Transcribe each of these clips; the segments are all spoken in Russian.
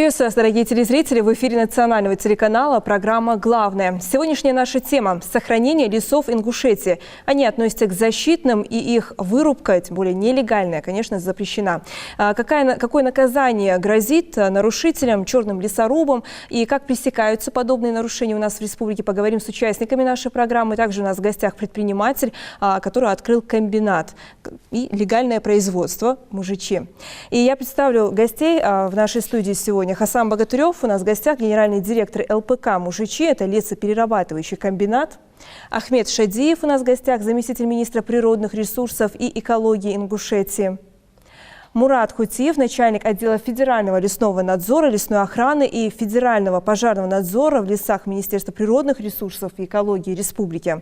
Приветствую вас, дорогие телезрители! В эфире национального телеканала программа «Главное». Сегодняшняя наша тема – сохранение лесов Ингушетии. Они относятся к защитным, и их вырубка, тем более нелегальная, конечно, запрещена. Какое наказание грозит нарушителям, черным лесорубам, и как пресекаются подобные нарушения у нас в республике, поговорим с участниками нашей программы. Также у нас в гостях предприниматель, который открыл комбинат и легальное производство Мужичи. И я представлю гостей в нашей студии сегодня. Хасан Богатырев у нас в гостях, генеральный директор ЛПК «Мужичи», это лесоперерабатывающий комбинат. Ахмед Шадиев у нас в гостях, заместитель министра природных ресурсов и экологии Ингушетии. Мурат Хутиев, начальник отдела федерального лесного надзора, лесной охраны и федерального пожарного надзора в лесах Министерства природных ресурсов и экологии республики.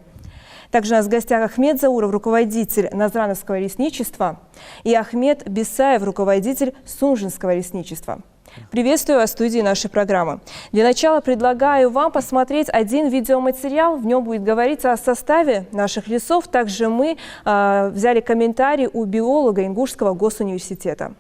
Также у нас в гостях Ахмед Зауров, руководитель Назрановского лесничества, и Ахмед Бесаев, руководитель Сунжинского лесничества. Приветствую вас в студии нашей программы. Для начала предлагаю вам посмотреть один видеоматериал. В нем будет говориться о составе наших лесов. Также мы взяли комментарий у биолога Ингушского госуниверситета.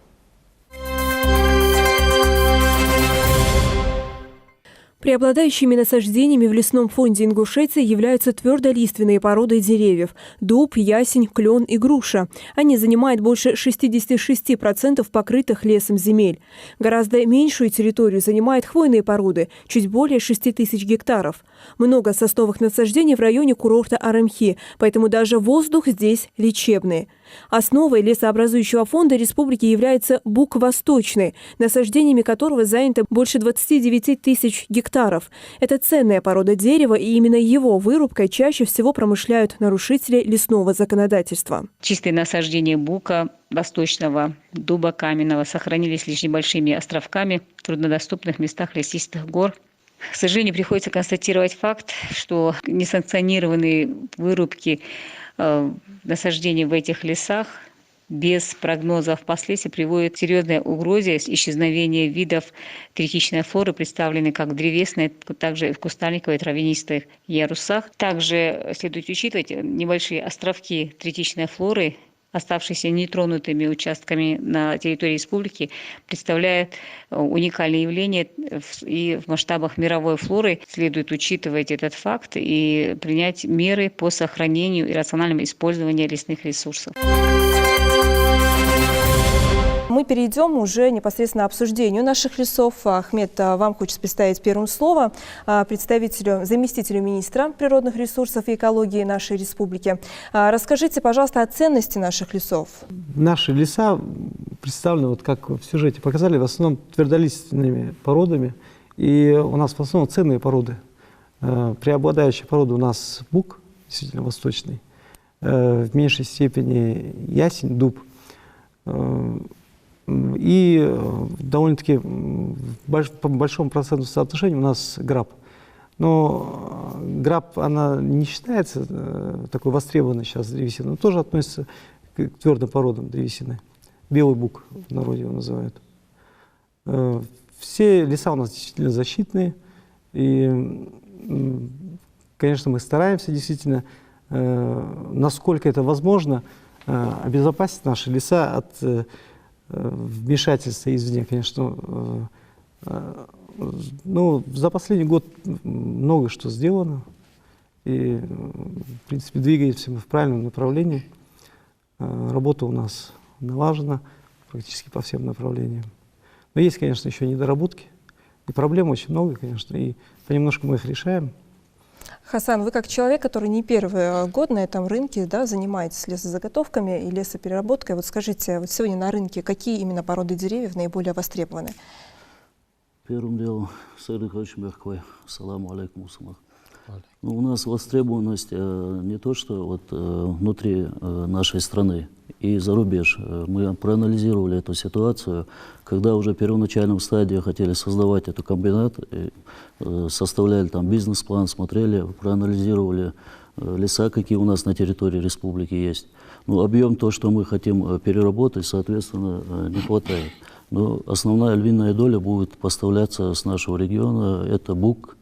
Преобладающими насаждениями в лесном фонде Ингушетии являются твердолиственные породы деревьев – дуб, ясень, клен и груша. Они занимают больше 66% покрытых лесом земель. Гораздо меньшую территорию занимают хвойные породы – чуть более 6000 гектаров. Много сосновых насаждений в районе курорта Арамхи, поэтому даже воздух здесь лечебный. Основой лесообразующего фонда республики является бук восточный, насаждениями которого занято больше 29 тысяч гектаров. Это ценная порода дерева, и именно его вырубкой чаще всего промышляют нарушители лесного законодательства. Чистые насаждения бука восточного, дуба каменного сохранились лишь небольшими островками в труднодоступных местах лесистых гор. К сожалению, приходится констатировать факт, что несанкционированные вырубки насаждений в этих лесах без прогноза впоследствии приводит к серьезной угрозе исчезновения видов критичной флоры, представленной как в древесной, также и в кустарниковой травянистых ярусах. Также следует учитывать небольшие островки критичной флоры, оставшиеся нетронутыми участками на территории республики, представляют уникальное явление, и в масштабах мировой флоры следует учитывать этот факт и принять меры по сохранению и рациональному использованию лесных ресурсов. Мы перейдем уже непосредственно к обсуждению наших лесов. Ахмед, вам хочется представить первым слово заместителю министра природных ресурсов и экологии нашей республики. Расскажите, пожалуйста, о ценности наших лесов. Наши леса представлены, вот как в сюжете показали, в основном твердолиственными породами. И у нас в основном ценные породы. Преобладающая порода у нас бук, действительно восточный. В меньшей степени ясень, дуб. И довольно-таки по большому проценту соотношения у нас граб. Но граб, она не считается такой востребованной сейчас древесиной, но тоже относится к твердым породам древесины. Белый бук в народе его называют. Все леса у нас действительно защитные. И, конечно, мы стараемся действительно, насколько это возможно, обезопасить наши леса от вмешательства извне, конечно. Ну, за последний год много что сделано. И, в принципе, двигаемся мы в правильном направлении. Работа у нас налажена практически по всем направлениям. Но есть, конечно, еще недоработки. И проблем очень много, конечно. И понемножку мы их решаем. Хасан, вы как человек, который не первый год на этом рынке, да, занимаетесь лесозаготовками и лесопереработкой, вот скажите, вот сегодня на рынке какие именно породы деревьев наиболее востребованы? Первым делом, саламу алейкум. У нас востребованность не то, что вот, внутри нашей страны и за рубеж. Мы проанализировали эту ситуацию, когда уже в первоначальном стадии хотели создавать этот комбинат, составляли там бизнес-план, смотрели, проанализировали леса, какие у нас на территории республики есть. Ну, объем то, что мы хотим переработать, соответственно, не хватает. Но основная львиная доля будет поставляться с нашего региона, это бук.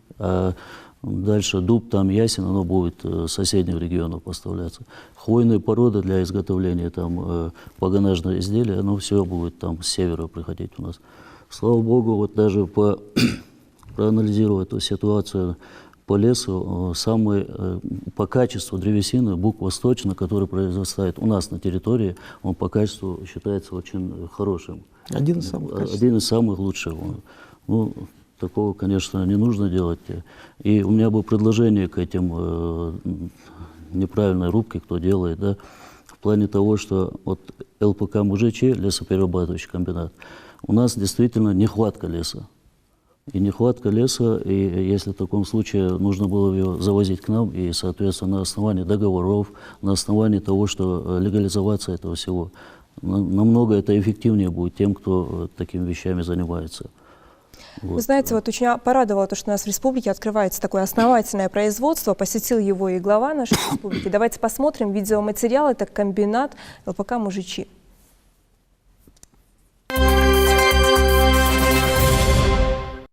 Дальше дуб, там ясень, оно будет с соседних регионов поставляться. Хвойные породы для изготовления там погонажных изделий, оно все будет там с севера приходить у нас. Слава богу, вот даже проанализировав эту ситуацию по лесу, самый по качеству древесины бук восточный, который произрастает у нас на территории, он по качеству считается очень хорошим. Один из самых качественных. Один из самых лучших. Ну, такого, конечно, не нужно делать. И у меня было предложение к этим неправильной рубке, кто делает, да, в плане того, что вот ЛПК МУЖЧ, лесоперерабатывающий комбинат, у нас действительно нехватка леса. И нехватка леса, и если в таком случае нужно было ее завозить к нам, и, соответственно, на основании договоров, на основании того, что легализоваться этого всего, намного это эффективнее будет тем, кто такими вещами занимается. Вот. Вы знаете, вот очень порадовало то, что у нас в республике открывается такое основательное производство. Посетил его и глава нашей республики. Давайте посмотрим видеоматериал. Это комбинат ЛПК МУЖЧ.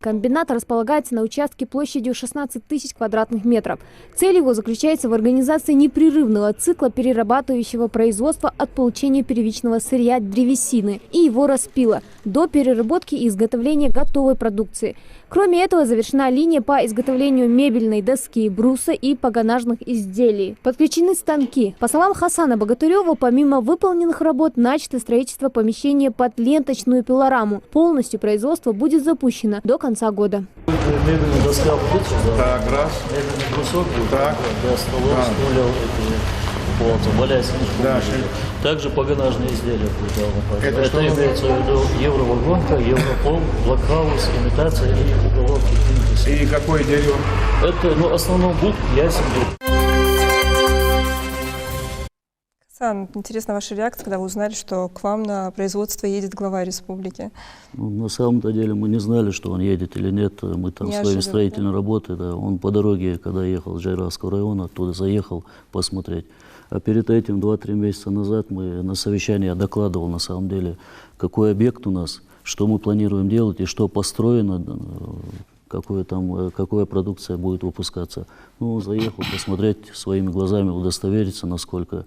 Комбинат располагается на участке площадью 16 тысяч квадратных метров. Цель его заключается в организации непрерывного цикла перерабатывающего производства от получения первичного сырья древесины и его распила до переработки и изготовления готовой продукции. Кроме этого, завершена линия по изготовлению мебельной доски, бруса и погонажных изделий. Подключены станки. По словам Хасана Богатырева, помимо выполненных работ, начато строительство помещения под ленточную пилораму. Полностью производство будет запущено до конца года. Мебельная доска будет сюда. Так, раз. Мебельный брусок будет. Так. Для столов, стульев, балясин. Да. Также погонажные изделия будет. Это что имеется в виду евровагонка, европол, блокхаус, имитация и уголовки. И какое дерево? Это, ну, в основном бук, ясен бук. Хасан, интересна ваша реакция, когда вы узнали, что к вам на производство едет глава республики? Ну, на самом-то деле мы не знали, что он едет или нет. Мы там своими строительной работой, да. Он по дороге, когда ехал из Джайравского района, оттуда заехал посмотреть. А перед этим, 2-3 месяца назад, мы на совещании, я докладывал на самом деле, какой объект у нас, что мы планируем делать и что построено, какая продукция будет выпускаться. Ну, заехал посмотреть своими глазами, удостовериться, насколько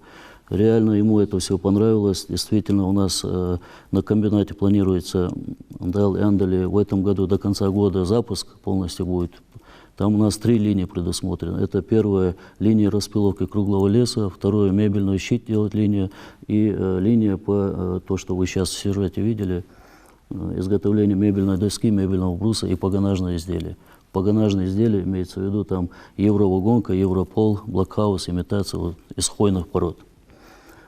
реально ему это все понравилось. Действительно, у нас на комбинате планируется в этом году до конца года запуск полностью будет. Там у нас 3 линии предусмотрены. Это первая линия распиловки круглого леса, второе мебельный щит делать линия и линия по то, что вы сейчас в сюжете видели, изготовление мебельной доски, мебельного бруса и погонажные изделия. Погонажные изделия имеется в виду там евровагонка, европол, блокхаус, имитация вот, из хвойных пород.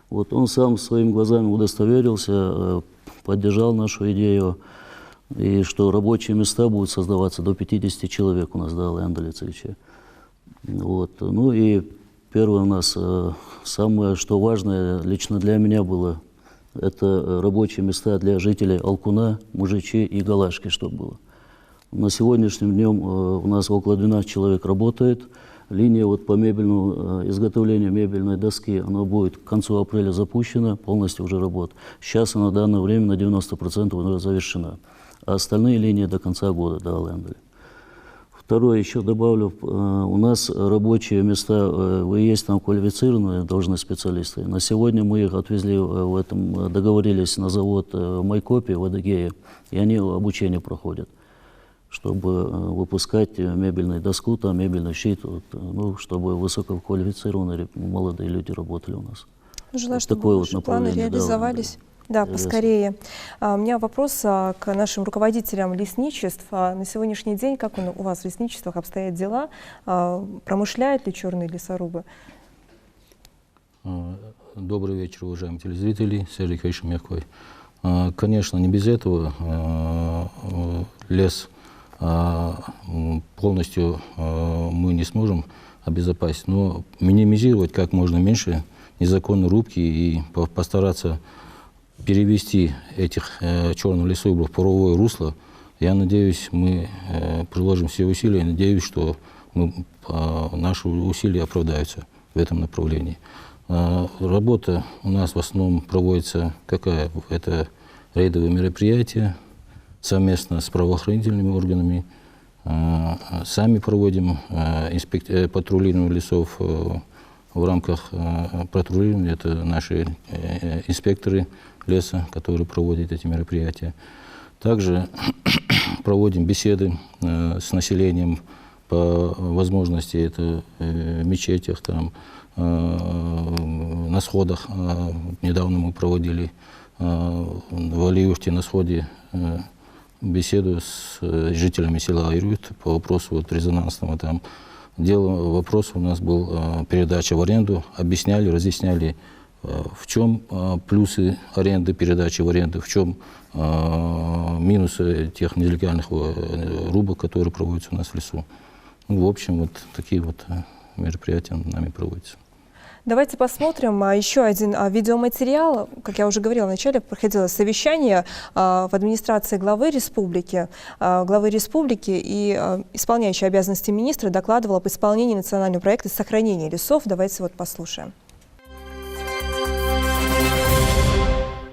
Вот он сам своими глазами удостоверился, поддержал нашу идею, и что рабочие места будут создаваться до 50 человек у нас, да, Леонида Лицевича. Вот. Ну и первое у нас, самое, что важное лично для меня было, это рабочие места для жителей Алкуна, МУЖЧ и Галашки, чтобы было. На сегодняшнем днем у нас около 12 человек работает. Линия вот по мебельному изготовлению мебельной доски, она будет к концу апреля запущена, полностью уже работает. Сейчас она на данное время на 90% уже завершена. А остальные линии до конца года, да, Лэндали. Второе, еще добавлю, у нас рабочие места, есть там квалифицированные должны специалисты. На сегодня мы их отвезли, договорились на завод Майкопи в Адыгее, и они обучение проходят, чтобы выпускать мебельную доску, там, мебельный щит, ну, чтобы высококвалифицированные молодые люди работали у нас. Желаю, вот чтобы такое ваши вот планы реализовались. Да, поскорее. У меня вопрос к нашим руководителям лесничеств. На сегодняшний день, как у вас в лесничествах обстоят дела? Промышляют ли черные лесорубы? Добрый вечер, уважаемые телезрители. Сергей Хвейшин Мягкой. Конечно, не без этого. Лес полностью мы не сможем обезопасить, но минимизировать как можно меньше незаконной рубки и постараться перевести этих черных лесорубов в правовое русло. Я надеюсь, мы приложим все усилия, и надеюсь, что наши усилия оправдаются в этом направлении. Работа у нас в основном проводится какая? Это рейдовые мероприятия совместно с правоохранительными органами. Сами проводим патрулирование лесов в рамках патрулирования. Это наши инспекторы леса, которые проводят эти мероприятия. Также проводим беседы с населением по возможности, это в мечетях, там, на сходах. Недавно мы проводили в Алиюрте на сходе беседу с жителями села Алиюрт по вопросу вот резонансного там дела. Вопрос у нас был передача в аренду. Объясняли, разъясняли, в чем плюсы аренды, передачи в аренду, в чем минусы тех нелегальных рубок, которые проводятся у нас в лесу. Ну, в общем, вот такие вот мероприятия нами проводятся. Давайте посмотрим еще один видеоматериал. Как я уже говорила вначале, проходило совещание в администрации главы республики. И исполняющий обязанности министра докладывал об исполнении национального проекта сохранения лесов. Давайте вот послушаем.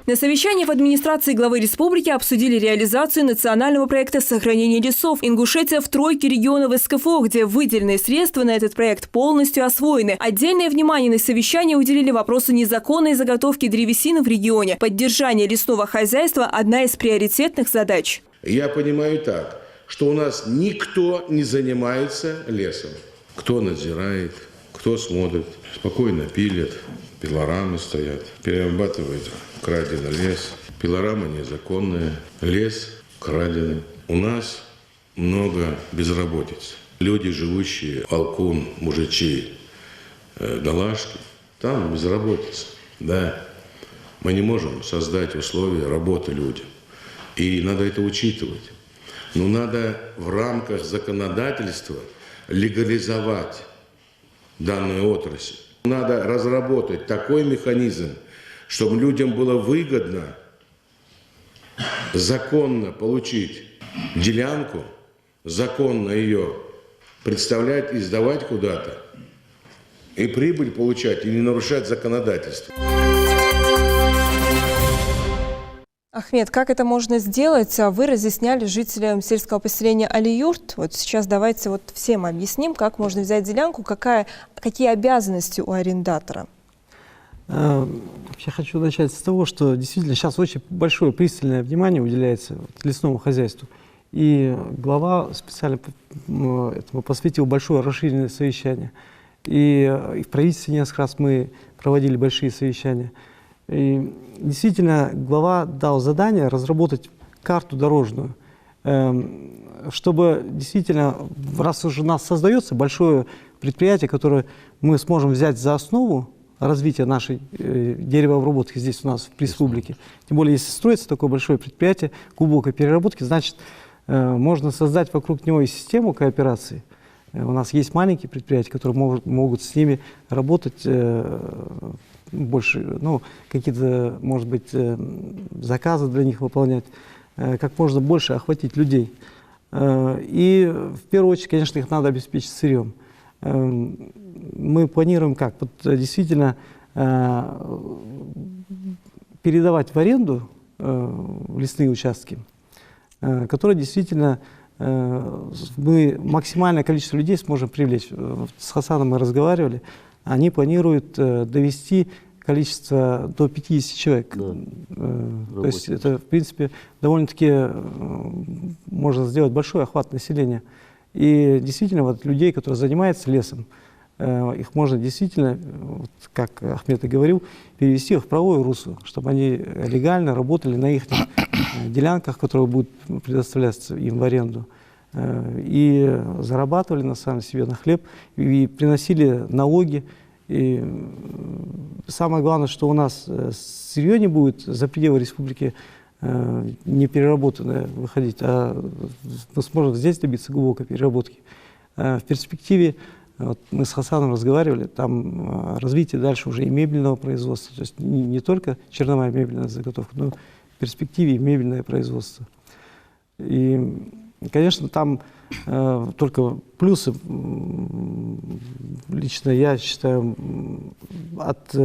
На совещании в администрации главы республики обсудили реализацию национального проекта сохранения лесов. Ингушетия в тройке регионов СКФО, где выделенные средства на этот проект полностью освоены. Отдельное внимание на совещании уделили вопросу незаконной заготовки древесины в регионе. Поддержание лесного хозяйства – одна из приоритетных задач. Я понимаю так, что у нас никто не занимается лесом. Кто надзирает, кто смотрит, спокойно пилят, пилорамы стоят, перерабатывают краденый лес, пилорама незаконная, лес краденый. У нас много безработицы. Люди, живущие Алкун, Мужичи, Галашки, там безработица. Да, мы не можем создать условия работы людям. И надо это учитывать. Но надо в рамках законодательства легализовать данную отрасль. Надо разработать такой механизм, чтобы людям было выгодно законно получить делянку, законно ее представлять и сдавать куда-то, и прибыль получать, и не нарушать законодательство. Ахмед, как это можно сделать? Вы разъясняли жителям сельского поселения Алиюрт. Вот сейчас давайте вот всем объясним, как можно взять делянку, какие обязанности у арендатора. Я хочу начать с того, что действительно сейчас очень большое пристальное внимание уделяется лесному хозяйству. И глава специально этому посвятил большое расширенное совещание. И в правительстве несколько раз мы проводили большие совещания. И действительно, глава дал задание разработать карту дорожную, чтобы действительно, раз уже у нас создается большое предприятие, которое мы сможем взять за основу развития нашей деревообработки здесь у нас в республике. Тем более, если строится такое большое предприятие глубокой переработки, значит, можно создать вокруг него и систему кооперации. У нас есть маленькие предприятия, которые могут с ними работать больше, ну, какие-то, может быть, заказы для них выполнять, как можно больше охватить людей. И в первую очередь, конечно, их надо обеспечить сырьем. Мы планируем как? Вот действительно передавать в аренду лесные участки, которые действительно мы максимальное количество людей сможем привлечь. С Хасаном мы разговаривали. Они планируют довести количество до 50 человек. Да. То есть это, в принципе, довольно-таки можно сделать большой охват населения. И действительно, вот людей, которые занимаются лесом, их можно действительно, вот, как Ахмед и говорил, перевести в правое русло, чтобы они легально работали на их делянках, которые будут предоставляться им в аренду. И зарабатывали на самом себе на хлеб, и приносили налоги. И самое главное, что у нас сырье не будет за пределы республики не переработанное выходить, а мы сможем здесь добиться глубокой переработки. В перспективе, вот мы с Хасаном разговаривали, там развитие дальше уже и мебельного производства, то есть не только черновая мебельная заготовка, но в перспективе и мебельное производство. И, конечно, там только плюсы, лично я считаю, от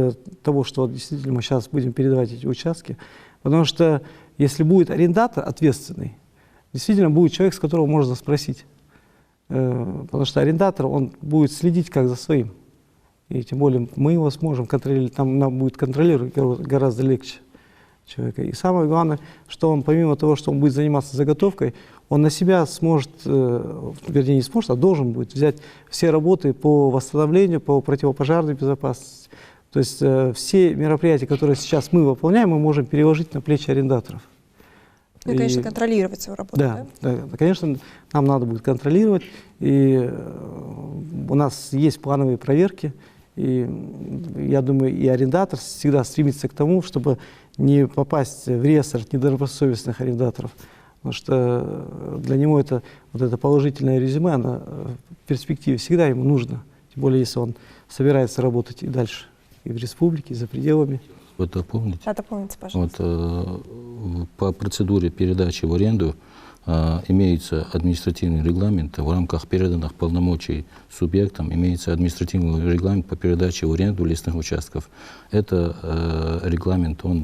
того, что вот действительно мы сейчас будем передавать эти участки, потому что если будет арендатор ответственный, действительно будет человек, с которого можно спросить. Потому что арендатор, он будет следить как за своим. И тем более мы его сможем контролировать, там нам будет контролировать гораздо легче. человека. И самое главное, что он, помимо того, что он будет заниматься заготовкой, он на себя сможет, вернее не сможет, а должен будет взять все работы по восстановлению, по противопожарной безопасности. То есть все мероприятия, которые сейчас мы выполняем, мы можем переложить на плечи арендаторов. Ну и, конечно, контролировать свою работу. Да, конечно, нам надо будет контролировать. И у нас есть плановые проверки. И я думаю, и арендатор всегда стремится к тому, чтобы не попасть в реестр недобросовестных арендаторов. Потому что для него это, вот это положительное резюме, оно в перспективе всегда ему нужно. Тем более, если он собирается работать и дальше, и в республике, и за пределами. Вот дополните. Да, дополните, пожалуйста. Вот, по процедуре передачи в аренду имеется административный регламент в рамках переданных полномочий субъектам, имеется административный регламент по передаче в аренду лесных участков. Это регламент, он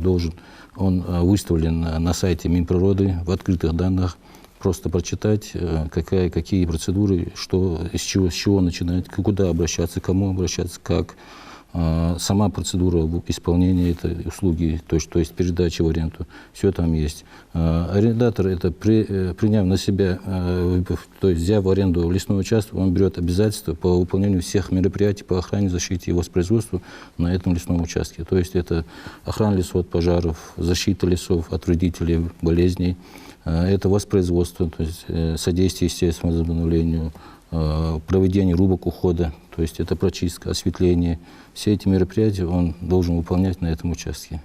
выставлен на сайте Минприроды в открытых данных. Просто прочитать, какие процедуры, с чего начинать, куда обращаться, кому обращаться, как. Сама процедура исполнения этой услуги, то есть передачи в аренду, все там есть. Арендатор, это приняв на себя, то есть взяв в аренду лесной участок, он берет обязательства по выполнению всех мероприятий по охране, защите и воспроизводству на этом лесном участке. То есть это охрана лесов от пожаров, защита лесов от вредителей, болезней, это воспроизводство, то есть содействие естественному возобновлению, проведение рубок ухода, то есть это прочистка, осветление. Все эти мероприятия он должен выполнять на этом участке.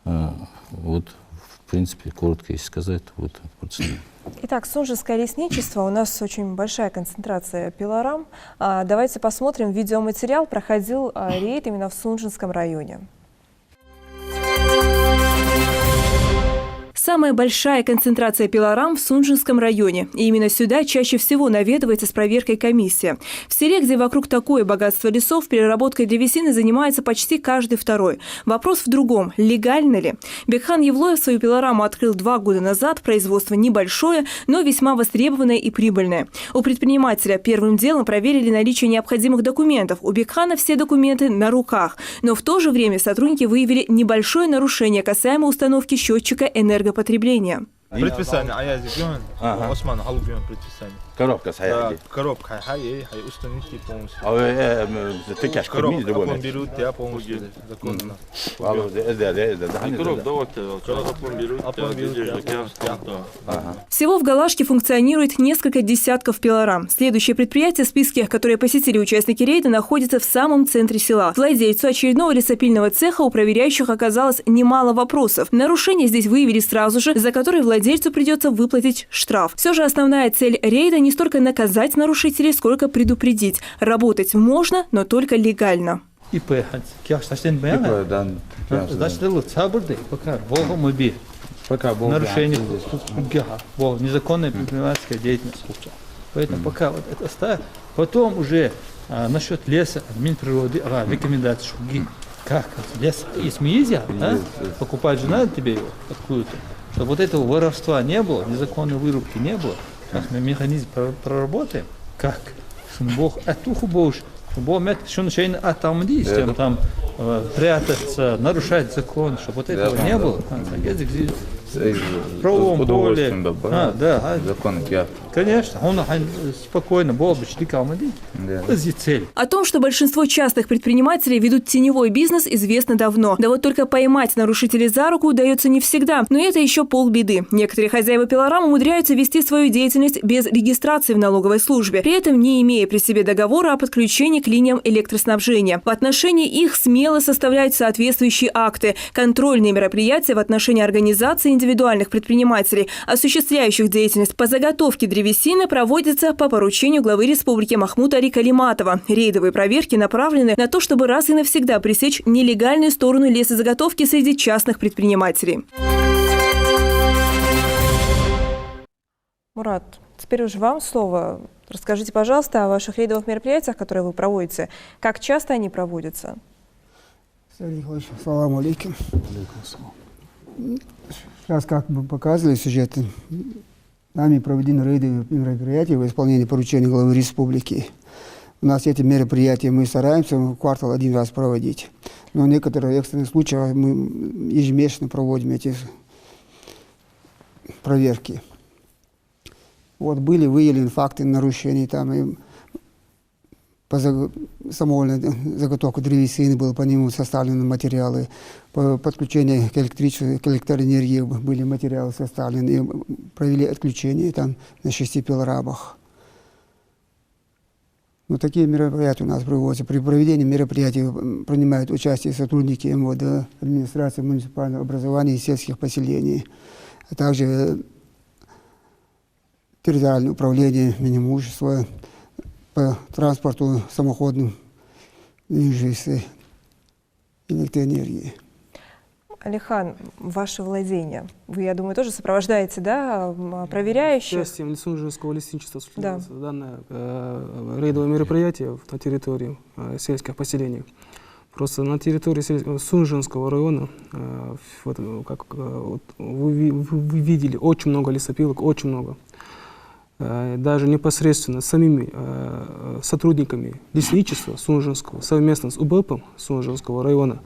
Вот, в принципе, коротко если сказать, вот процедура. Итак, Сунжинское лесничество. У нас очень большая концентрация пилорам. Давайте посмотрим видеоматериал. Проходил рейд именно в Сунжинском районе. Самая большая концентрация пилорам в Сунжинском районе. И именно сюда чаще всего наведывается с проверкой комиссия. В селе, где вокруг такое богатство лесов, переработкой древесины занимается почти каждый второй. Вопрос в другом. Легально ли? Бекхан Евлоев свою пилораму открыл 2 года назад. Производство небольшое, но весьма востребованное и прибыльное. У предпринимателя первым делом проверили наличие необходимых документов. У Бекхана все документы на руках. Но в то же время сотрудники выявили небольшое нарушение касаемо установки счетчика энергопотребления. Предписание, а я сделан, Осман Алгион предписание. Коробка стояла. Коробка, установите полностью. Ты кэш кормишь, коробка берут, я полностью законно. Всего в Галашке функционирует несколько десятков пилорам. Следующее предприятие в списке, которые посетили участники рейда, находится в самом центре села. Владельцу очередного лесопильного цеха у проверяющих оказалось немало вопросов. Нарушения здесь выявили сразу же, за которые владельцу придется выплатить штраф. Все же основная цель рейда не столько наказать нарушителей, сколько предупредить. Работать можно, но только легально. Нарушение незаконная предпринимательская деятельность. Поэтому пока вот это ставят. Потом уже насчет леса, Минприроды, рекомендации, как лес есть нельзя, покупать же надо тебе его откуда-то. Чтобы вот этого воровства не было, незаконной вырубки не было. Мы механизм проработаем, как? Бог отуху больше. Бог мет, что начинает атомдить, там прятаться, нарушать закон, чтобы вот этого не было. Правом поле. Закон, конечно, он спокойно, был бы цель. О том, что большинство частных предпринимателей ведут теневой бизнес, известно давно. Да вот только поймать нарушителей за руку удается не всегда. Но это еще полбеды. Некоторые хозяева пилорам умудряются вести свою деятельность без регистрации в налоговой службе, при этом не имея при себе договора о подключении к линиям электроснабжения. В отношении их смело составляют соответствующие акты. Контрольные мероприятия в отношении организации индивидуальных предпринимателей, осуществляющих деятельность по заготовке древесины, проводятся по поручению главы республики Махмуда Али Калиматова. Рейдовые проверки направлены на то, чтобы раз и навсегда пресечь нелегальную сторону лесозаготовки среди частных предпринимателей. Мурат, теперь уже вам слово. Расскажите, пожалуйста, о ваших рейдовых мероприятиях, которые вы проводите. Как часто они проводятся? Салам алейкум. Сейчас, как мы показывали сюжет, нами проведены рейдовые мероприятия в исполнении поручения главы республики. У нас эти мероприятия мы стараемся в квартал 1 раз проводить. Но в некоторых экстренных случаях мы ежемесячно проводим эти проверки. Вот были выявлены факты нарушений, там и по самовольной заготовке древесины было по нему составлены материалы, по подключению к электричеству, к электроэнергии были материалы составлены, и провели отключение там на 6 пилорамах. Ну, такие мероприятия у нас проводятся. При проведении мероприятий принимают участие сотрудники МВД, администрации муниципального образования и сельских поселений, а также территориальное управление Минимущества по транспорту самоходным движущейся электроэнергии. Алихан, ваше владение. Вы, я думаю, тоже сопровождаете, да, проверяющих? Участием Лесунжинского лесничества осуществляется Да. данное рейдовое мероприятие на территории сельских поселений. Просто на территории Сунжинского района, вы видели, очень много лесопилок, очень много. Даже непосредственно самими сотрудниками лесничества Сунжинского, совместно с УБЭПом Сунжинского района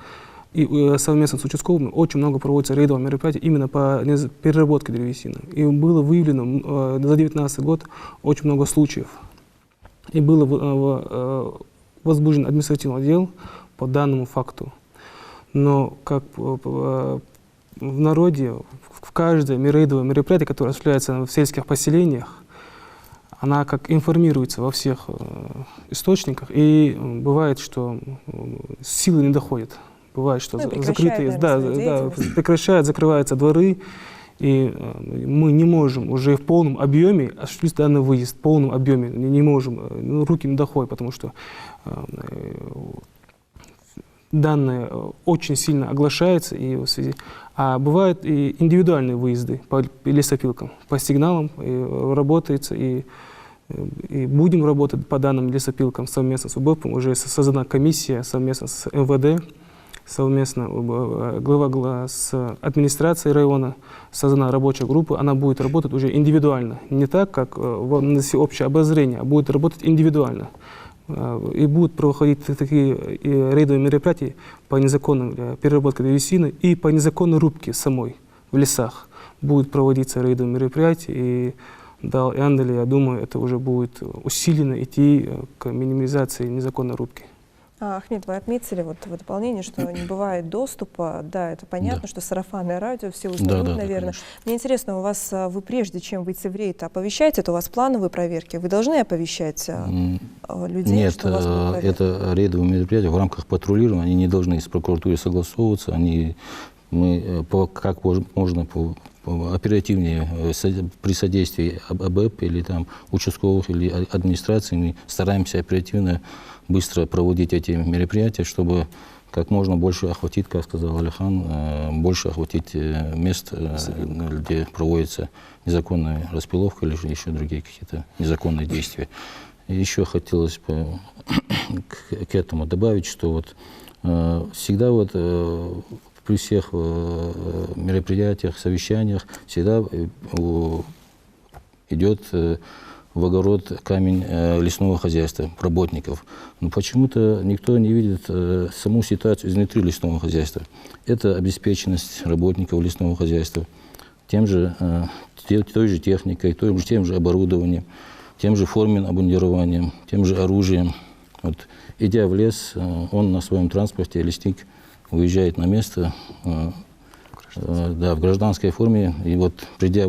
и совместно с участковыми, очень много проводится рейдовых мероприятий именно по переработке древесины. И было выявлено за 2019 год очень много случаев. И было возбужден административный отдел по данному факту. Но как в народе, в каждое рейдовое мероприятие, которое осуществляется в сельских поселениях, она как информируется во всех источниках, и бывает, что силы не доходят. Бывает, что закрытые, прекращают, закрываются дворы, и мы не можем уже в полном объеме осуществить данный выезд, в полном объеме не можем, руки не доходят, потому что данные очень сильно оглашаются, а бывают и индивидуальные выезды по лесопилкам, по сигналам, и работается, и будем работать по данным лесопилкам совместно с УБЭПом, уже создана комиссия совместно с МВД, совместно глава с администрацией района, создана рабочая группа, она будет работать уже индивидуально, не так, как на всеобщее обозрение, а будет работать индивидуально. И будут проходить такие рейдовые мероприятия по незаконной переработке древесины и по незаконной рубке самой в лесах. Будут проводиться рейдовые мероприятия, и я думаю, это уже будет усиленно идти к минимизации незаконной рубки. Ахмед, вы отметили вот в дополнение, что не бывает доступа. Да, это понятно, Да. что сарафанное радио, все узнают, наверное. Конечно. Мне интересно, у вас, вы прежде чем выйти в рейд, оповещаете, это у вас плановые проверки? Вы должны оповещать людей, Нет, что у вас будут проверки? это рейдовые мероприятия в рамках патрулирования, они не должны с прокуратурой согласовываться, мы как можно оперативнее при содействии АБЭП или там участковых или администрации мы стараемся оперативно быстро проводить эти мероприятия, чтобы как можно больше охватить, как сказал Алихан, больше охватить мест, где проводится незаконная распиловка или еще другие какие-то незаконные действия. И еще хотелось бы к этому добавить, что вот всегда вот при всех мероприятиях, совещаниях всегда идет в огород камень лесного хозяйства, работников. Но почему-то никто не видит саму ситуацию изнутри лесного хозяйства. Это обеспеченность работников лесного хозяйства той же техникой, тем же оборудованием, тем же форменным обмундированием, тем же оружием. Вот, идя в лес, он на своем транспорте, лесник, уезжает на место в гражданской форме, и вот придя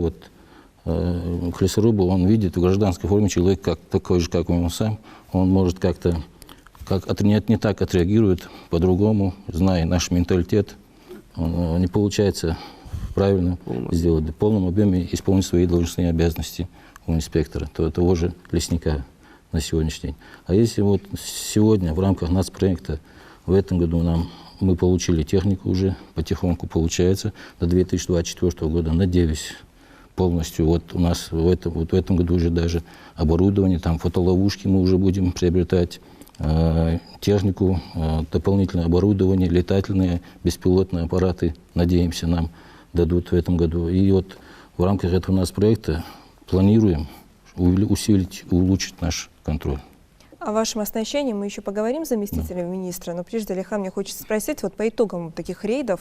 к лесорубу, он видит в гражданской форме человек такой же, как он сам, он может как-то не так отреагирует, по-другому, зная наш менталитет, не получается правильно сделать, в полном объеме исполнить свои должностные обязанности у инспектора, того же лесника на сегодняшний день. А если вот сегодня в рамках нацпроекта в этом году мы получили технику уже, потихоньку получается, до 2024 года, надеюсь, полностью. Вот у нас в этом году уже даже оборудование, там фотоловушки мы уже будем приобретать, технику, дополнительное оборудование, летательные, беспилотные аппараты, надеемся, нам дадут в этом году. И вот в рамках этого нацпроекта планируем усилить, улучшить наш контроль. О вашем оснащении мы еще поговорим с заместителем министра, но прежде, Алихан, мне хочется спросить, вот по итогам таких рейдов,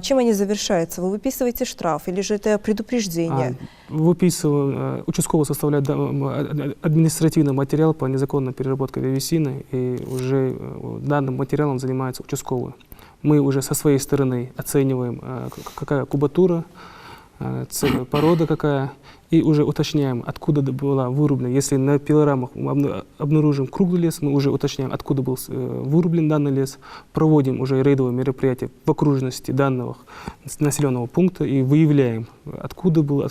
чем они завершаются? Вы выписываете штраф или же это предупреждение? Выписываем, участковый составляет административный материал по незаконной переработке древесины, и уже данным материалом занимается участковый. Мы уже со своей стороны оцениваем, какая кубатура, порода какая, и уже уточняем, откуда была вырублена. Если на пилорамах мы обнаружим круглый лес, мы уже уточняем, откуда был вырублен данный лес, проводим уже рейдовые мероприятия в окружности данного населенного пункта и выявляем, откуда был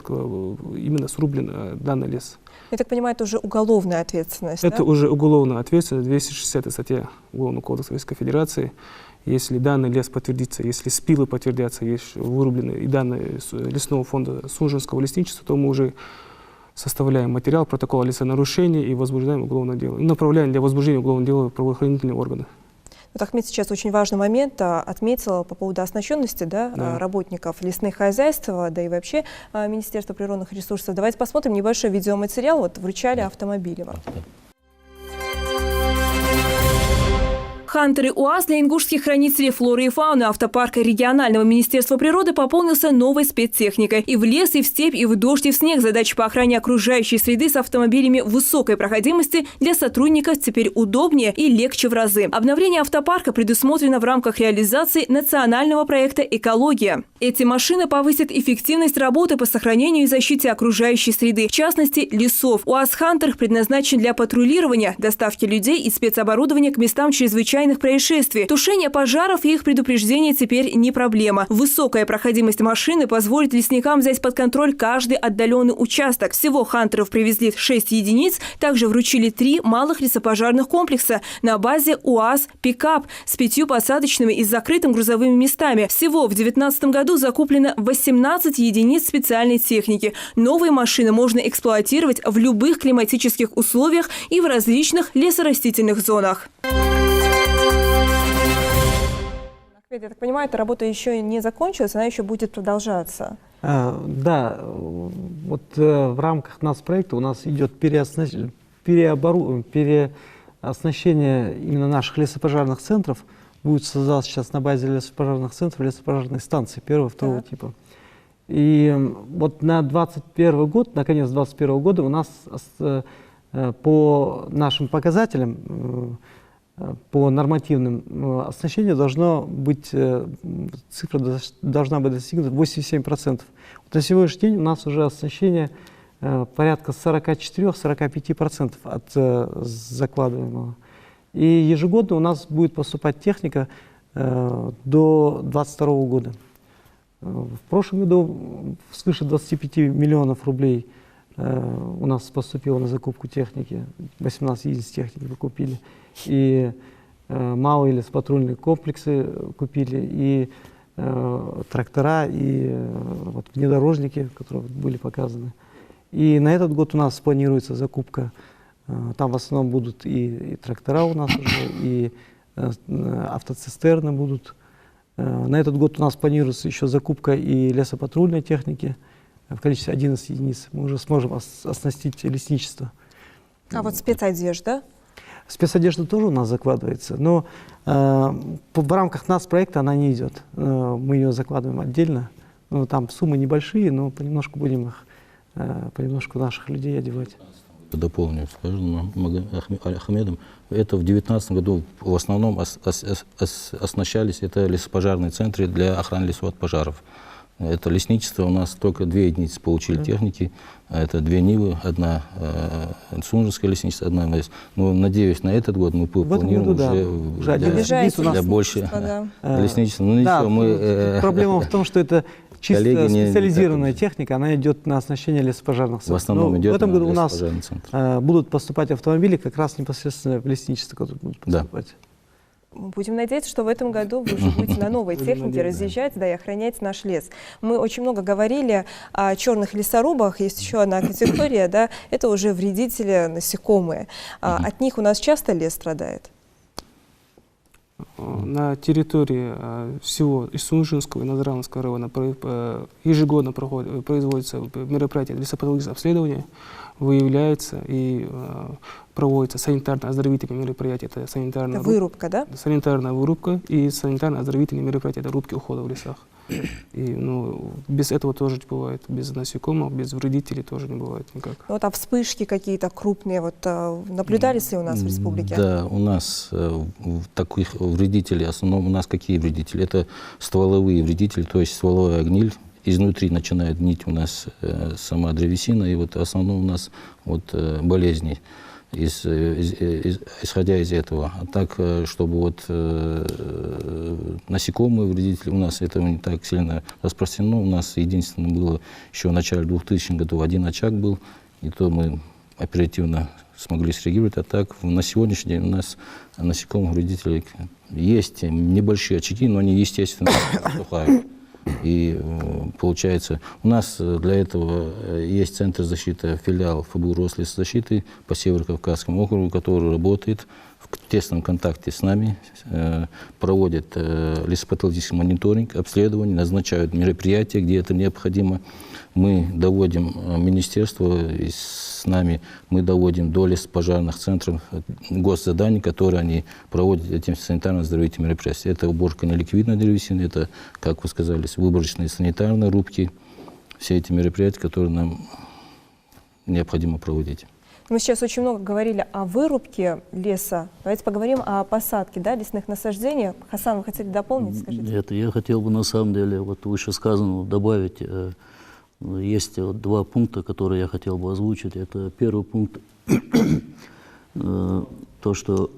именно срублен данный лес. Я так понимаю, это уже уголовная ответственность, Это да? уже уголовная ответственность, 260 статья Уголовного кодекса Российской Федерации. Если данный лес подтвердится, если спилы подтвердятся, есть вырублены и данные лесного фонда Сунжинского лесничества, то мы уже составляем материал, протокол о лесонарушении и возбуждаем уголовное дело. И направляем для возбуждения уголовного дела в правоохранительные органы. Вот Ахмед сейчас очень важный момент отметил по поводу оснащенности, да, работников лесных хозяйств, да и вообще Министерства природных ресурсов. Давайте посмотрим небольшой видеоматериал. Вот вручали автомобили вам. Хантеры УАЗ для ингушских хранителей флоры и фауны автопарка регионального министерства природы пополнился новой спецтехникой. И в лес, и в степь, и в дождь, и в снег задачи по охране окружающей среды с автомобилями высокой проходимости для сотрудников теперь удобнее и легче в разы. Обновление автопарка предусмотрено в рамках реализации национального проекта «Экология». Эти машины повысят эффективность работы по сохранению и защите окружающей среды, в частности лесов. УАЗ «Хантер» предназначен для патрулирования, доставки людей и спецоборудования к местам чрезвычайных происшествий. Тушение пожаров и их предупреждение теперь не проблема. Высокая проходимость машины позволит лесникам взять под контроль каждый отдаленный участок. Всего «Хантеров» привезли 6 единиц, также вручили 3 малых лесопожарных комплекса на базе УАЗ «Пикап» с 5 посадочными и закрытым грузовыми местами. Всего в 2019 году закуплено 18 единиц специальной техники. Новые машины можно эксплуатировать в любых климатических условиях и в различных лесорастительных зонах. Я так понимаю, эта работа еще не закончилась, она еще будет продолжаться. Да, вот в рамках нацпроекта у нас идет переоснащение именно наших лесопожарных центров. Будет создаться сейчас на базе лесопожарных центров лесопожарные станции первого, второго типа. И вот на 2021 год, на конец 2021 года у нас по нашим показателям, по нормативным оснащению должно быть, цифра должна быть достигнута 87%. Вот на сегодняшний день у нас уже оснащение порядка 44-45% от закладываемого. И ежегодно у нас будет поступать техника до 2022 года. В прошлом году свыше 25 миллионов рублей у нас поступило на закупку техники, 18 единиц техники мы купили. И малые леспатрульные комплексы купили, и трактора, и вот внедорожники, которые были показаны. И на этот год у нас планируется закупка, там в основном будут и трактора у нас уже, и автоцистерны будут. На этот год у нас планируется еще закупка и лесопатрульной техники в количестве 11 единиц. Мы уже сможем оснастить лесничество. А вот спецодежда? Спецодежда тоже у нас закладывается, но в рамках нацпроекта она не идет. Мы ее закладываем отдельно. Ну, там суммы небольшие, но понемножку будем их, понемножку наших людей одевать. Дополню, скажем, Ахмедом. Это в 2019 году в основном оснащались это лесопожарные центры для охраны лесов от пожаров. Это лесничество, у нас только 2 единицы получили техники. Это 2 Нивы, одна Сунжинское лесничество, одна МС. Но надеюсь, на этот год мы планируем уже для больше лесничества. Ну, да, ничего, мы, проблема в том, что это чисто специализированная техника, она идет на оснащение лесопожарных центров. В основном идет в этом году у нас центр. будут поступать автомобили как раз непосредственно в лесничество, которые будут поступать. Да. Будем надеяться, что в этом году вы уже будете на новой технике разъезжать, да, и охранять наш лес. Мы очень много говорили о черных лесорубах. Есть еще одна категория, да, это уже вредители насекомые. От них у нас часто лес страдает? На территории всего Сунжинского и Назрановского района ежегодно производятся мероприятия лесопатологического обследования, выявляется и проводятся санитарно-оздоровительные мероприятия. Это санитарная Это вырубка, да? Санитарная вырубка и санитарно-оздоровительные мероприятия. Это рубки ухода в лесах. И, без этого тоже не бывает. Без насекомых, без вредителей тоже не бывает никак. Вот, а вспышки какие-то крупные наблюдались ли у нас в республике? Да, у нас таких вредителей, в основном у нас какие вредители? Это стволовые вредители, то есть стволовая гниль. Изнутри начинает гнить у нас сама древесина, и в основном у нас болезни, исходя из этого. А так, чтобы насекомые вредители, у нас это не так сильно распространено. У нас единственное было еще в начале 2000-х годов один очаг был, и то мы оперативно смогли среагировать. А так, на сегодняшний день у нас насекомых вредителей есть небольшие очаги, но они, естественно, затухают. И получается, у нас для этого есть Центр защиты, филиал ФБУ Рослесозащиты по Северо-Кавказскому округу, который работает в тесном контакте с нами, проводит лесопатологический мониторинг, обследование, назначают мероприятия, где это необходимо. Мы доводим министерство с нами, мы доводим до лесопожарных центров госзаданий, которые они проводят этим санитарно-оздоровительным мероприятиям. Это уборка неликвидной древесины, это, как вы сказали, выборочные санитарные рубки, все эти мероприятия, которые нам необходимо проводить. Мы сейчас очень много говорили о вырубке леса. Давайте поговорим о посадке лесных насаждений. Хасан, вы хотели дополнить, скажите? Я хотел бы на самом деле вышесказанного добавить. Есть два пункта, которые я хотел бы озвучить. Это первый пункт, то, что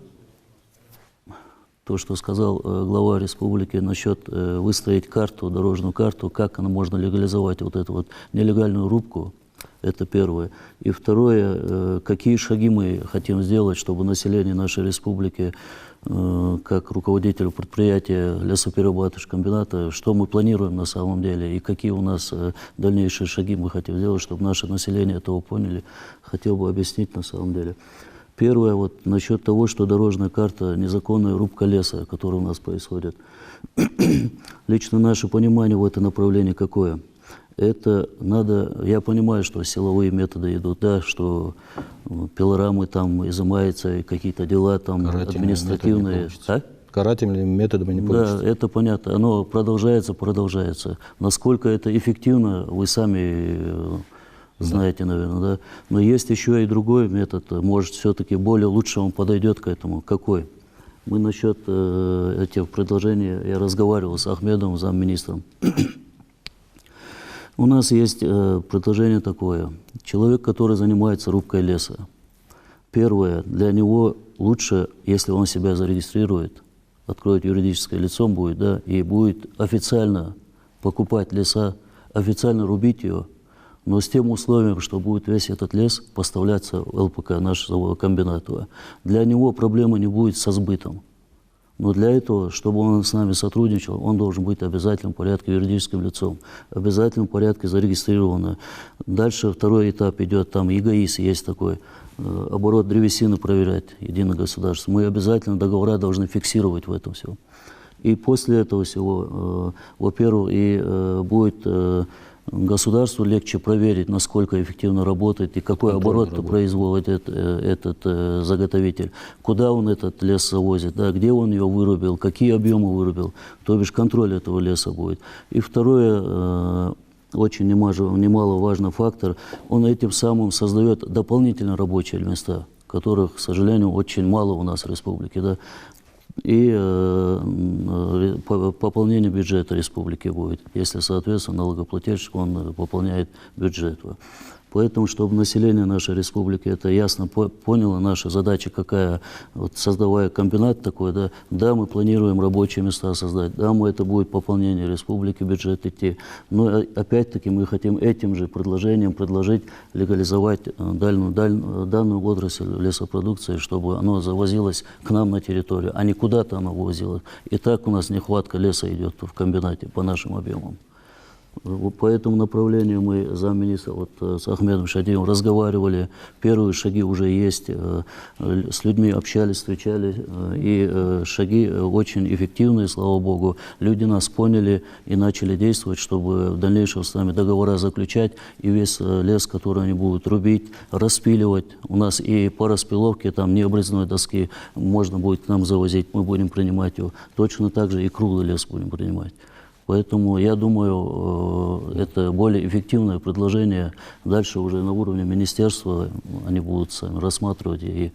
сказал глава республики насчет выстроить карту, дорожную карту, как можно легализовать эту нелегальную рубку. Это первое. И второе, какие шаги мы хотим сделать, чтобы население нашей республики, как руководителю предприятия лесоперерабатывающего комбината, что мы планируем на самом деле и какие у нас дальнейшие шаги мы хотим сделать, чтобы наше население этого поняли, хотел бы объяснить на самом деле. Первое, насчет того, что дорожная карта – незаконная рубка леса, которая у нас происходит. Лично наше понимание в этом направлении какое? Это надо, я понимаю, что силовые методы идут, да, что пилорамы там изымаются, и какие-то дела там административные. Карательными методами не получится. Да, это понятно. Оно продолжается. Насколько это эффективно, вы сами знаете, наверное, да. Но есть еще и другой метод, может, все-таки более лучше он подойдет к этому. Какой? Мы насчет этих предложений, я разговаривал с Ахмедовым, замминистром. У нас есть предложение такое. Человек, который занимается рубкой леса, первое, для него лучше, если он себя зарегистрирует, откроет юридическое лицо будет, да, и будет официально покупать леса, официально рубить ее, но с тем условием, что будет весь этот лес поставляться в ЛПК, нашего комбината. Для него проблемы не будет со сбытом. Но для этого, чтобы он с нами сотрудничал, он должен быть в обязательном порядке юридическим лицом, в обязательном порядке зарегистрировано. Дальше второй этап идет, там ЕГАИС есть такой, оборот древесины проверять, единое государство. Мы обязательно договора должны фиксировать в этом всем. И после этого всего, во-первых, и будет государству легче проверить, насколько эффективно работает и какой оборот производит этот заготовитель, куда он этот лес завозит, да, где он его вырубил, какие объемы вырубил, то бишь контроль этого леса будет. И второе, очень немаловажный фактор, он этим самым создает дополнительные рабочие места, которых, к сожалению, очень мало у нас в республике, да. И пополнение бюджета республики будет, если, соответственно, налогоплательщик, он пополняет бюджет. Поэтому, чтобы население нашей республики это ясно поняло, наша задача какая, создавая комбинат такой, да, мы планируем рабочие места создать, да, это будет пополнение республики, бюджет идти, но опять-таки мы хотим этим же предложением предложить легализовать данную отрасль лесопродукции, чтобы оно завозилось к нам на территорию, а не куда-то оно возилось. И так у нас нехватка леса идет в комбинате по нашим объемам. По этому направлению мы замминистра с Ахмедом Шадиевым разговаривали. Первые шаги уже есть. С людьми общались, встречали. И шаги очень эффективные, слава богу. Люди нас поняли и начали действовать, чтобы в дальнейшем с нами договора заключать. И весь лес, который они будут рубить, распиливать. У нас и по распиловке там необрезной доски можно будет к нам завозить. Мы будем принимать его. Точно так же и круглый лес будем принимать. Поэтому, я думаю, это более эффективное предложение. Дальше уже на уровне министерства они будут сами рассматривать и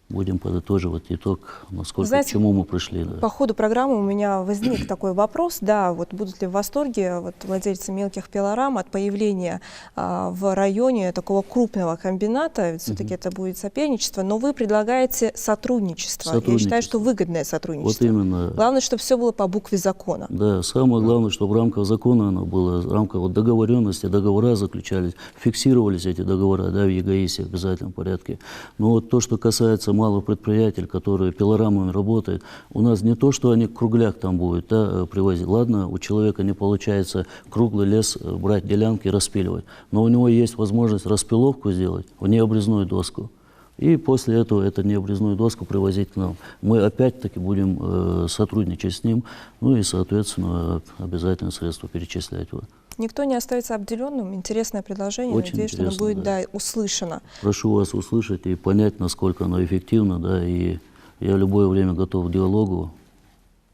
будем подытоживать итог, насколько, Знаете, к чему мы пришли. Да. По ходу программы у меня возник такой вопрос, да, вот будут ли в восторге владельцы мелких пилорам от появления в районе такого крупного комбината, ведь все-таки это будет соперничество, но вы предлагаете сотрудничество. Я считаю, что выгодное сотрудничество. Вот именно. Главное, чтобы все было по букве закона. Да, самое главное, чтобы в рамках закона оно было, в рамках договоренности, договора заключались, фиксировались эти договора, да, в ЕГАИСе в обязательном порядке. Но вот то, что касается малых предприятий, которые пилорамами работают, у нас не то, что они кругляк там будут, да, привозить. Ладно, у человека не получается круглый лес брать делянки и распиливать, но у него есть возможность распиловку сделать в необрезную доску. И после этого эту необрезную доску привозить к нам. Мы опять-таки будем сотрудничать с ним, ну и, соответственно, обязательно средства перечислять. Вот. Никто не остается обделенным. Интересное предложение. Очень Надеюсь, что оно будет, да, услышано. Прошу вас услышать и понять, насколько оно эффективно, да, и я в любое время готов к диалогу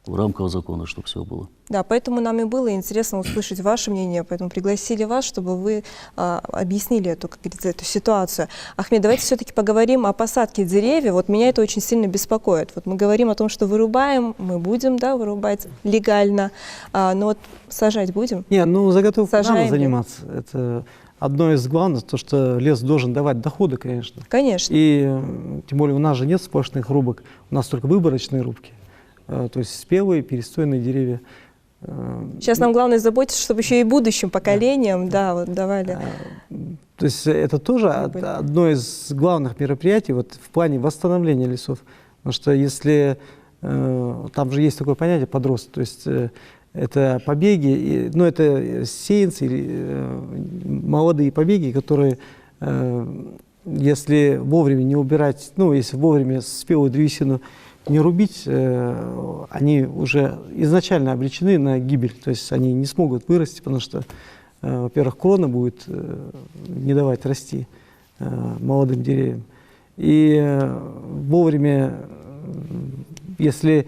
в рамках закона, чтобы все было. Да, поэтому нам и было интересно услышать ваше мнение, поэтому пригласили вас, чтобы вы объяснили эту, как говорится, эту ситуацию. Ахмед, давайте все-таки поговорим о посадке деревьев. Вот меня это очень сильно беспокоит. Вот мы говорим о том, что вырубаем, мы будем, да, вырубать легально, но вот сажать будем? Нет, ну заготовкой надо Сажаем ли? заниматься. Это одно из главных, то, что лес должен давать доходы, конечно. Конечно. И тем более у нас же нет сплошных рубок, у нас только выборочные рубки. То есть спелые, перестойные деревья. Сейчас нам главное заботиться, чтобы еще и будущим поколениям, да, вот давали. То есть это тоже одно из главных мероприятий вот, в плане восстановления лесов. Потому что если там же есть такое понятие подрост, то есть это побеги, ну это сеянцы, молодые побеги, которые, если вовремя не убирать, ну если вовремя спелую древесину не рубить, они уже изначально обречены на гибель, то есть они не смогут вырасти, потому что, во-первых, крона будет не давать расти молодым деревьям. И вовремя, если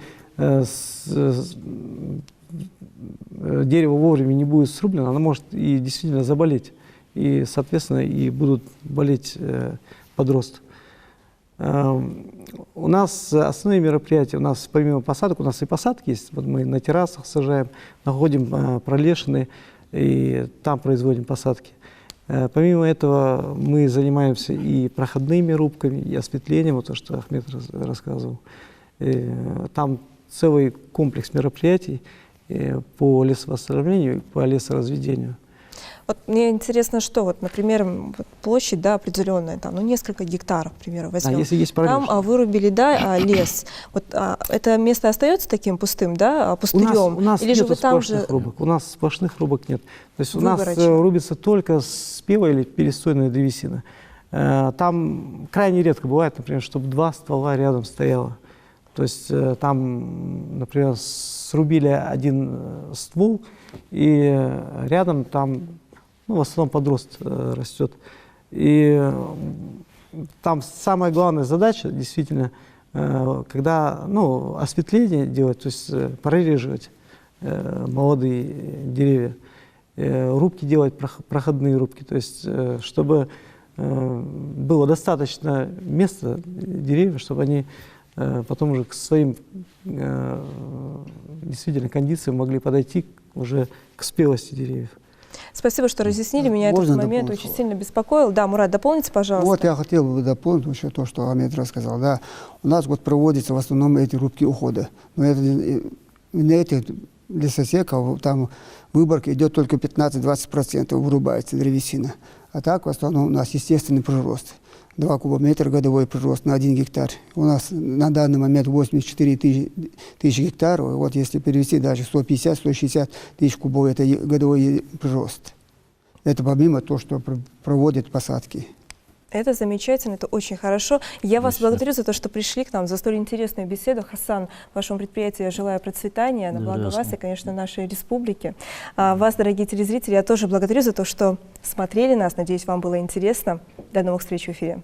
дерево вовремя не будет срублено, оно может и действительно заболеть, и, соответственно, и будут болеть подростки. У нас основные мероприятия, у нас помимо посадок, у нас и посадки есть, вот мы на террасах сажаем, находим пролешины и там производим посадки. Помимо этого мы занимаемся и проходными рубками, и осветлением, вот то, что Ахмед рассказывал. И там целый комплекс мероприятий по лесовосстановлению и по лесоразведению. Вот мне интересно, что, вот, например, вот площадь, да, определенная, там, ну, несколько гектаров, к примеру, возьмем. Если есть там вырубили, да, лес. Вот это место остается таким пустым, да, пустырем? У нас или же нет вы там сплошных же... рубок. У нас сплошных рубок нет. То есть у нас рубится только спелая или перестойная древесина. Там крайне редко бывает, например, чтобы два ствола рядом стояло. То есть там, например, срубили один ствол, и рядом там, ну, в основном подрост растет. И там самая главная задача, действительно, когда, ну, осветление делать, то есть прореживать молодые деревья, рубки делать, проходные рубки, то есть чтобы было достаточно места деревьев, чтобы они потом уже к своим действительно кондициям могли подойти уже к спелости деревьев. Спасибо, что разъяснили. Меня этот момент очень сильно беспокоил. Да, Мурат, дополните, пожалуйста. Вот я хотел бы дополнить еще то, что Ахмед рассказал. Да, у нас вот проводятся в основном эти рубки ухода. Но это, на этих лесосеках там выборка идет только 15-20% вырубается древесина. А так в основном у нас естественный прирост. 2 кубометра годовой прирост на 1 гектар. У нас на данный момент 84 тысячи гектаров. Вот если перевести даже 150-160 тысяч кубов, это годовой прирост. Это помимо того, что проводят посадки. Это замечательно, это очень хорошо. Я вас благодарю за то, что пришли к нам, за столь интересную беседу. Хасан, вашему предприятию я желаю процветания, на благо вас и, конечно, нашей республики. Вас, дорогие телезрители, я тоже благодарю за то, что смотрели нас. Надеюсь, вам было интересно. До новых встреч в эфире.